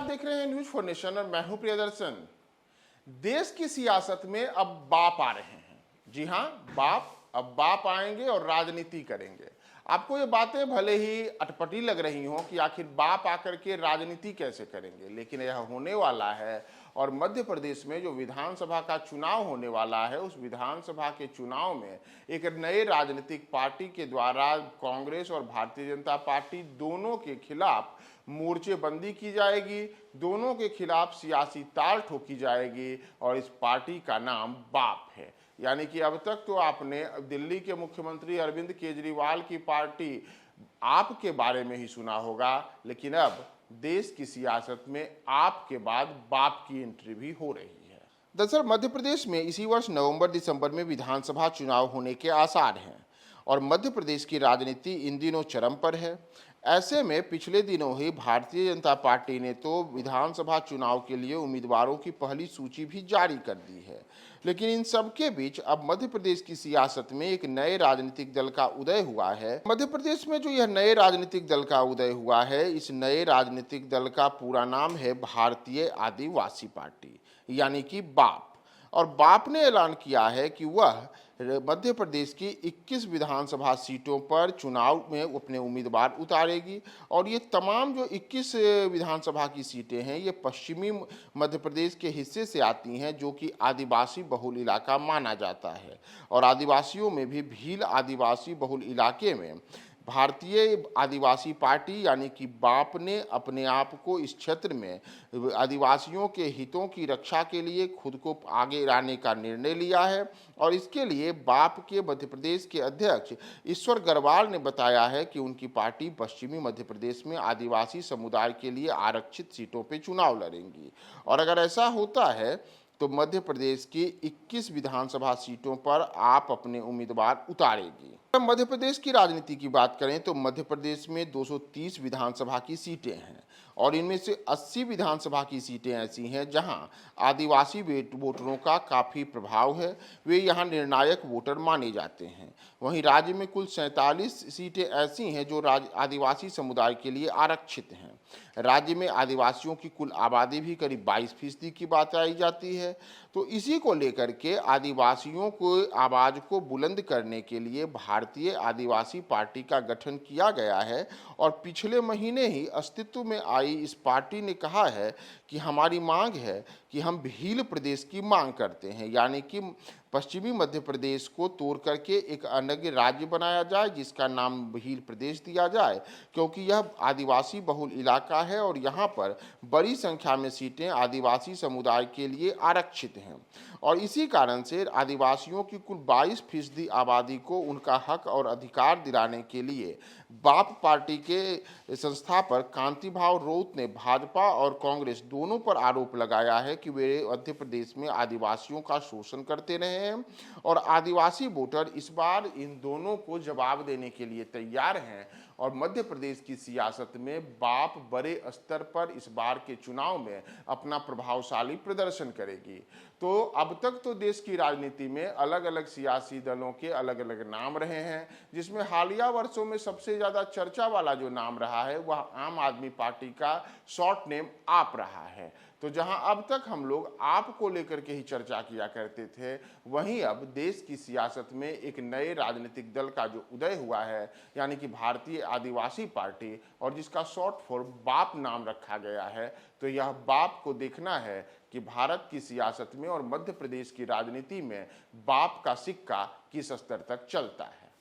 आप देख रहे हैं न्यूज फॉर नेशन और मैं हूं प्रियदर्शन। देश की सियासत में अब बाप आ रहे हैं। जी हां, बाप आएंगे और राजनीति करेंगे। आपको ये बातें भले ही अटपटी लग रही हों कि आखिर बाप आकर के राजनीति कैसे करेंगे, लेकिन यह होने वाला है। और मध्य प्रदेश में जो विधानसभा का चुनाव होने वाला है, उस विधानसभा के चुनाव में एक नए राजनीतिक पार्टी के द्वारा कांग्रेस और भारतीय जनता पार्टी दोनों के खिलाफ मोर्चेबंदी की जाएगी, दोनों के खिलाफ सियासी ताल ठोकी जाएगी और इस पार्टी का नाम बाप है। यानी कि अब तक तो आपने दिल्ली के मुख्यमंत्री अरविंद केजरीवाल की पार्टी आप के बारे में ही सुना होगा, लेकिन अब देश की सियासत में आप के बाद बाप की एंट्री भी हो रही है। दरअसल मध्य प्रदेश में इसी वर्ष नवंबर दिसंबर में विधानसभा चुनाव होने के आसार हैं और मध्य प्रदेश की राजनीति इन दिनों चरम पर है। ऐसे में पिछले दिनों ही भारतीय जनता पार्टी ने तो विधानसभा चुनाव के लिए उम्मीदवारों की पहली सूची भी जारी कर दी है। लेकिन इन सब के बीच अब मध्य प्रदेश की सियासत में एक नए राजनीतिक दल का उदय हुआ है। मध्य प्रदेश में जो यह नए राजनीतिक दल का उदय हुआ है, इस नए राजनीतिक दल का पूरा नाम है भारतीय आदिवासी पार्टी, यानी कि बाप। और बाप ने ऐलान किया है कि वह मध्य प्रदेश की 21 विधानसभा सीटों पर चुनाव में अपने उम्मीदवार उतारेगी और ये तमाम जो 21 विधानसभा की सीटें हैं, ये पश्चिमी मध्य प्रदेश के हिस्से से आती हैं, जो कि आदिवासी बहुल इलाका माना जाता है। और आदिवासियों में भी भील आदिवासी बहुल इलाके में भारतीय आदिवासी पार्टी यानी कि बाप ने अपने आप को इस क्षेत्र में आदिवासियों के हितों की रक्षा के लिए खुद को आगे लाने का निर्णय लिया है। और इसके लिए बाप के मध्य प्रदेश के अध्यक्ष ईश्वर गरवाल ने बताया है कि उनकी पार्टी पश्चिमी मध्य प्रदेश में आदिवासी समुदाय के लिए आरक्षित सीटों पर चुनाव लड़ेंगी। और अगर ऐसा होता है तो मध्य प्रदेश की 21 विधानसभा सीटों पर आप अपने उम्मीदवार उतारेगी। मध्य प्रदेश की राजनीति की बात करें तो मध्य प्रदेश में 230 विधानसभा की सीटें हैं और इनमें से 80 विधानसभा की सीटें ऐसी हैं जहां आदिवासी वोटरों का काफ़ी प्रभाव है, वे यहां निर्णायक वोटर माने जाते हैं। वहीं राज्य में कुल 47 सीटें ऐसी हैं जो आदिवासी समुदाय के लिए आरक्षित हैं। राज्य में आदिवासियों की कुल आबादी भी करीब 22% की बात आई जाती है। तो इसी को लेकर के आदिवासियों को आवाज़ को बुलंद करने के लिए भारतीय आदिवासी पार्टी का गठन किया गया है। और पिछले महीने ही अस्तित्व में आई इस पार्टी ने कहा है कि हमारी मांग है कि हम भील प्रदेश की मांग करते हैं, यानी कि पश्चिमी मध्य प्रदेश को तोड़ करके एक अलग राज्य बनाया जाए जिसका नाम भील प्रदेश दिया जाए, क्योंकि यह आदिवासी बहुल इलाका है और यहाँ पर बड़ी संख्या में सीटें आदिवासी समुदाय के लिए आरक्षित हैं। और इसी कारण से आदिवासियों की कुल 22% आबादी को उनका हक और अधिकार दिलाने के लिए बाप पार्टी के संस्थापक कांतिभाव राउत ने भाजपा और कांग्रेस दोनों पर आरोप लगाया है कि वे मध्य प्रदेश में आदिवासियों का शोषण करते रहे हैं। और आदिवासी वोटर इस बार इन दोनों को जवाब देने के लिए तैयार हैं और मध्य प्रदेश की सियासत में बाप बड़े स्तर पर इस बार के चुनाव में अपना प्रभावशाली प्रदर्शन करेगी। तो अब तक तो देश की राजनीति में अलग अलग सियासी दलों के अलग अलग नाम रहे हैं, जिसमें हालिया वर्षों में सबसे ज़्यादा चर्चा वाला जो नाम रहा है वह आम आदमी पार्टी का शॉर्ट नेम आप रहा है। तो जहां अब तक हम लोग आप को लेकर के ही चर्चा किया करते थे, वहीं अब देश की सियासत में एक नए राजनीतिक दल का जो उदय हुआ है, यानी कि भारतीय आदिवासी पार्टी, और जिसका शॉर्ट फॉर्म बाप नाम रखा गया है। तो यह बाप को देखना है कि भारत की सियासत में और मध्य प्रदेश की राजनीति में बाप का सिक्का किस स्तर तक चलता है।